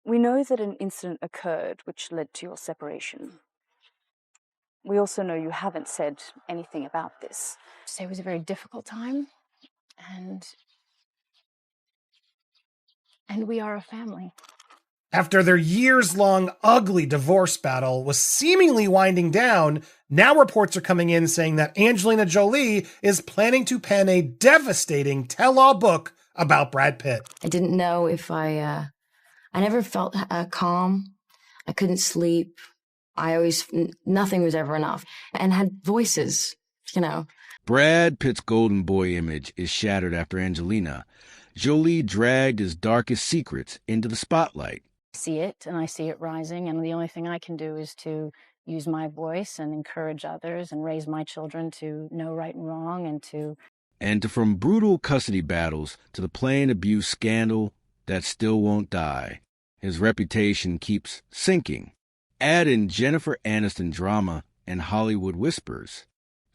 We know that an incident occurred which led to your separation. We also know you haven't said anything about this. So it was a very difficult time, and we are a family. After their years-long ugly divorce battle was seemingly winding down, now reports are coming in saying that Angelina Jolie is planning to pen a devastating tell-all book about Brad Pitt. I didn't know if I never felt calm. I couldn't sleep. Nothing was ever enough. And had voices, you know. Brad Pitt's golden boy image is shattered after Angelina. Jolie dragged his darkest secrets into the spotlight. I see it, and I see it rising, and the only thing I can do is to use my voice and encourage others and raise my children to know right and wrong And from brutal custody battles to the plane abuse scandal that still won't die, his reputation keeps sinking. Add in Jennifer Aniston drama and Hollywood whispers.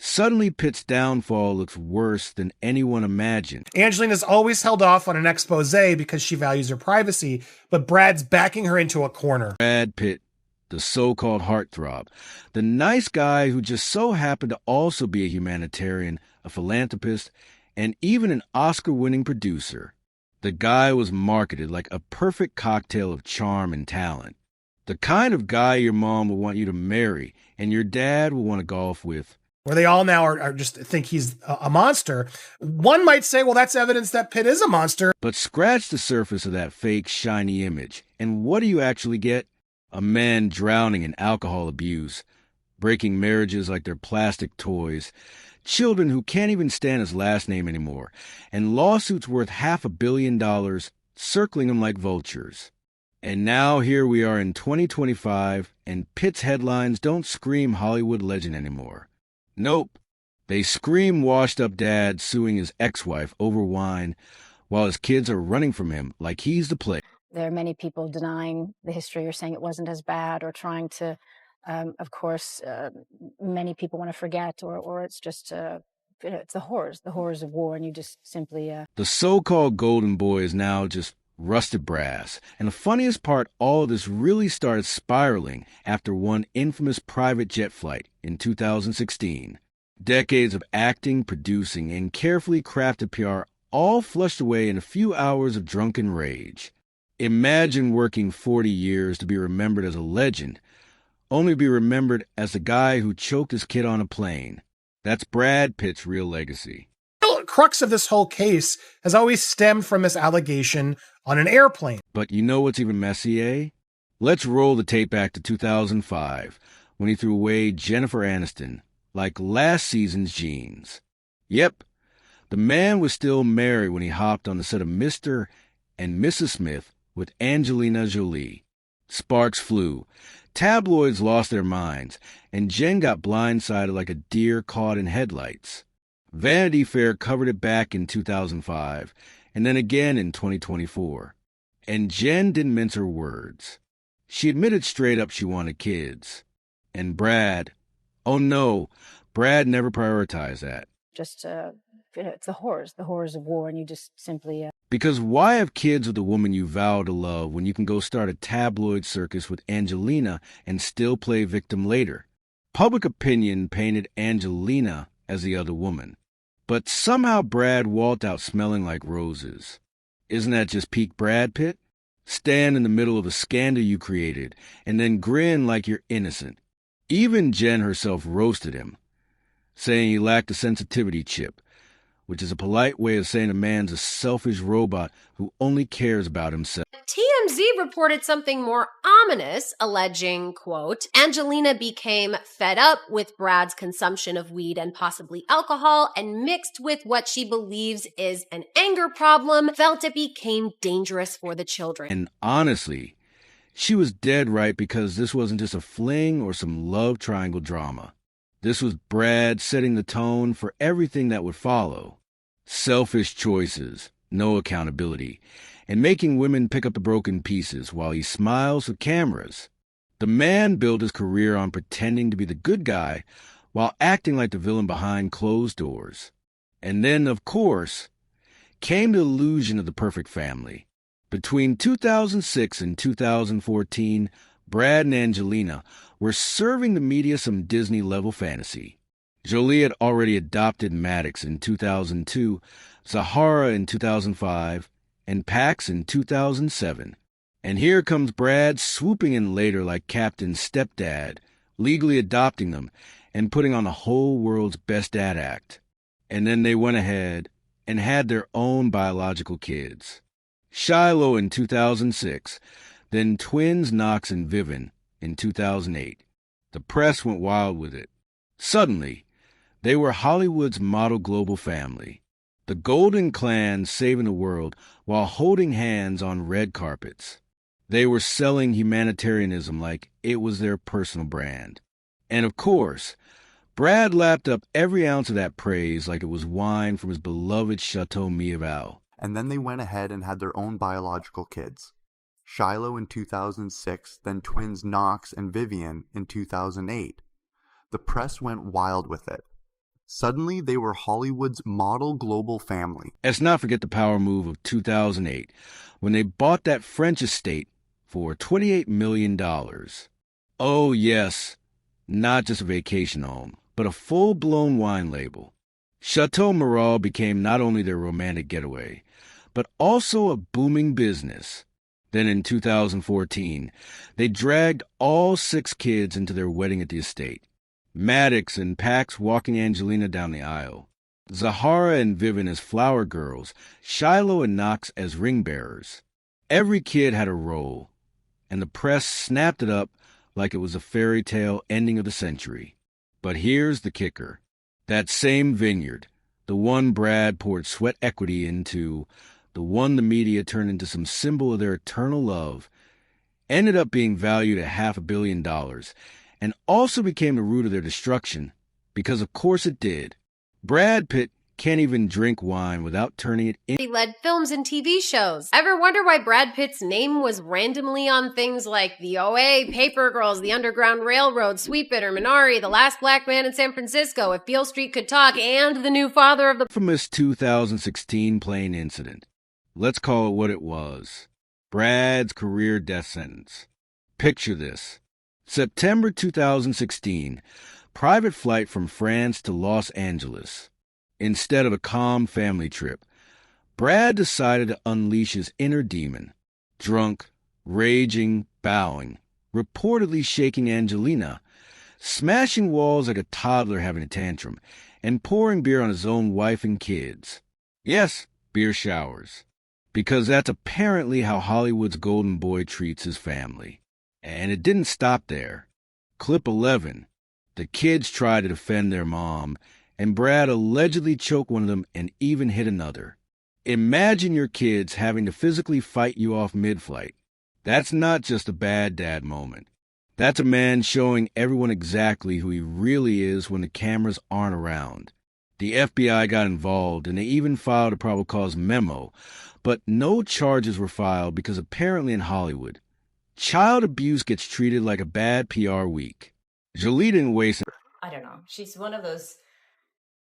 Suddenly, Pitt's downfall looks worse than anyone imagined. Angelina's always held off on an expose because she values her privacy, but Brad's backing her into a corner. Brad Pitt, the so-called heartthrob, the nice guy who just so happened to also be a humanitarian, a philanthropist, and even an Oscar-winning producer. The guy was marketed like a perfect cocktail of charm and talent. The kind of guy your mom will want you to marry and your dad will want to golf with. Where they all now are just think he's a monster. One might say, well, that's evidence that Pitt is a monster. But scratch the surface of that fake, shiny image, and what do you actually get? A man drowning in alcohol abuse, breaking marriages like they're plastic toys, children who can't even stand his last name anymore, and lawsuits worth $500 million circling him like vultures. And now here we are in 2025, and Pitt's headlines don't scream Hollywood legend anymore. Nope. They scream washed-up dad suing his ex-wife over wine while his kids are running from him like he's the plague. there are many people denying the history or saying it wasn't as bad or trying to, of course, many people want to forget or it's just, it's the horrors of war, and you just simply... The so-called golden boy is now just rusted brass. And the funniest part, all of this really started spiraling after one infamous private jet flight in 2016. Decades of acting, producing, and carefully crafted PR all flushed away in a few hours of drunken rage. Imagine working 40 years to be remembered as a legend, only to be remembered as the guy who choked his kid on a plane. That's Brad Pitt's real legacy. The crux of this whole case has always stemmed from this allegation on an airplane. But you know what's even messier? Let's roll the tape back to 2005, when he threw away Jennifer Aniston, like last season's jeans. Yep, the man was still married when he hopped on the set of Mr. and Mrs. Smith with Angelina Jolie. Sparks flew. Tabloids lost their minds, and Jen got blindsided like a deer caught in headlights. Vanity Fair covered it back in 2005, and then again in 2024. And Jen didn't mince her words. She admitted straight up she wanted kids. And Brad, oh no, Brad never prioritized that. Just, it's the horrors of war, and you just simply... Because why have kids with the woman you vow to love when you can go start a tabloid circus with Angelina and still play victim later? Public opinion painted Angelina as the other woman. But somehow Brad walked out smelling like roses. Isn't that just peak Brad Pitt? Stand in the middle of a scandal you created and then grin like you're innocent. Even Jen herself roasted him, saying he lacked a sensitivity chip, which is a polite way of saying a man's a selfish robot who only cares about himself. TMZ reported something more ominous, alleging, quote, Angelina became fed up with Brad's consumption of weed and possibly alcohol, and mixed with what she believes is an anger problem, felt it became dangerous for the children. And honestly, she was dead right, because this wasn't just a fling or some love triangle drama. This was Brad setting the tone for everything that would follow. Selfish choices, no accountability, and making women pick up the broken pieces while he smiles at cameras. The man built his career on pretending to be the good guy while acting like the villain behind closed doors. And then, of course, came the illusion of the perfect family. Between 2006 and 2014, Brad and Angelina were serving the media some Disney-level fantasy. Jolie had already adopted Maddox in 2002, Zahara in 2005, and Pax in 2007. And here comes Brad swooping in later like Captain's stepdad, legally adopting them and putting on the whole world's best dad act. And then they went ahead and had their own biological kids. Shiloh in 2006, then twins Knox and Vivian in 2008. The press went wild with it. Suddenly, they were Hollywood's model global family, the Golden Clan saving the world while holding hands on red carpets. They were selling humanitarianism like it was their personal brand. And of course, Brad lapped up every ounce of that praise like it was wine from his beloved Chateau Miraval. And then they went ahead and had their own biological kids. Shiloh in 2006, then twins Knox and Vivian in 2008. The press went wild with it. Suddenly, they were Hollywood's model global family. Let's not forget the power move of 2008, when they bought that French estate for $28 million. Oh yes, not just a vacation home, but a full-blown wine label. Chateau Miraval became not only their romantic getaway, but also a booming business. Then in 2014, they dragged all 6 kids into their wedding at the estate. Maddox and Pax walking Angelina down the aisle. Zahara and Vivian as flower girls, Shiloh and Knox as ring bearers. Every kid had a role, and the press snapped it up like it was a fairy tale ending of the century. But here's the kicker. That same vineyard, the one Brad poured sweat equity into, the one the media turned into some symbol of their eternal love, ended up being valued at $500 million, and also became the root of their destruction, because of course it did. Brad Pitt can't even drink wine without turning it in. He led films and TV shows. Ever wonder why Brad Pitt's name was randomly on things like the OA, Paper Girls, the Underground Railroad, Sweetbitter, Minari, The Last Black Man in San Francisco, If Beale Street Could Talk, and the new father of the infamous 2016 plane incident? Let's call it what it was. Brad's career death sentence. Picture this. September 2016, private flight from France to Los Angeles. Instead of a calm family trip, Brad decided to unleash his inner demon. Drunk, raging, bowing, reportedly shaking Angelina, smashing walls like a toddler having a tantrum, and pouring beer on his own wife and kids. Yes, beer showers. Because that's apparently how Hollywood's golden boy treats his family. And it didn't stop there. Clip 11. The kids try to defend their mom, and Brad allegedly choked one of them and even hit another. Imagine your kids having to physically fight you off mid-flight. That's not just a bad dad moment. That's a man showing everyone exactly who he really is when the cameras aren't around. The FBI got involved, and they even filed a probable cause memo, but no charges were filed because apparently in Hollywood, child abuse gets treated like a bad PR week. Jolie didn't waste... I don't know. She's one of those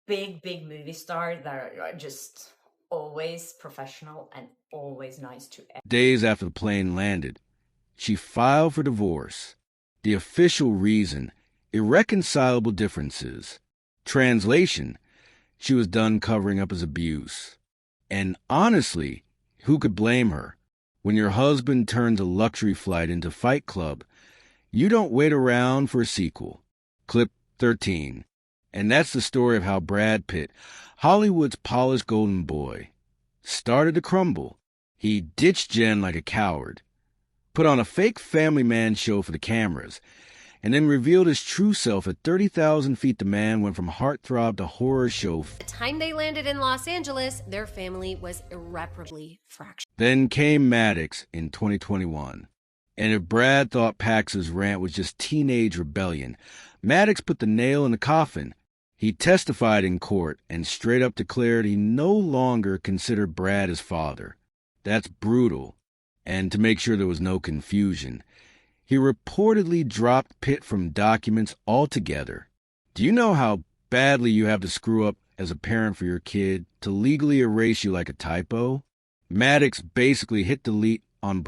big movie stars that are just always professional and always nice to everyone. Days after the plane landed, she filed for divorce. The official reason, irreconcilable differences. Translation, she was done covering up his abuse. And honestly, who could blame her? When your husband turns a luxury flight into Fight Club, you don't wait around for a sequel. Clip 13. And that's the story of how Brad Pitt, Hollywood's polished golden boy, started to crumble. He ditched Jen like a coward, put on a fake Family Man show for the cameras, and then revealed his true self at 30,000 feet. The man went from heartthrob to horror show. The time they landed in Los Angeles, their family was irreparably fractured. Then came Maddox in 2021. And if Brad thought Pax's rant was just teenage rebellion, Maddox put the nail in the coffin. He testified in court and straight up declared he no longer considered Brad his father. That's brutal. And to make sure there was no confusion, he reportedly dropped Pitt from documents altogether. Do you know how badly you have to screw up as a parent for your kid to legally erase you like a typo? Maddox basically hit delete on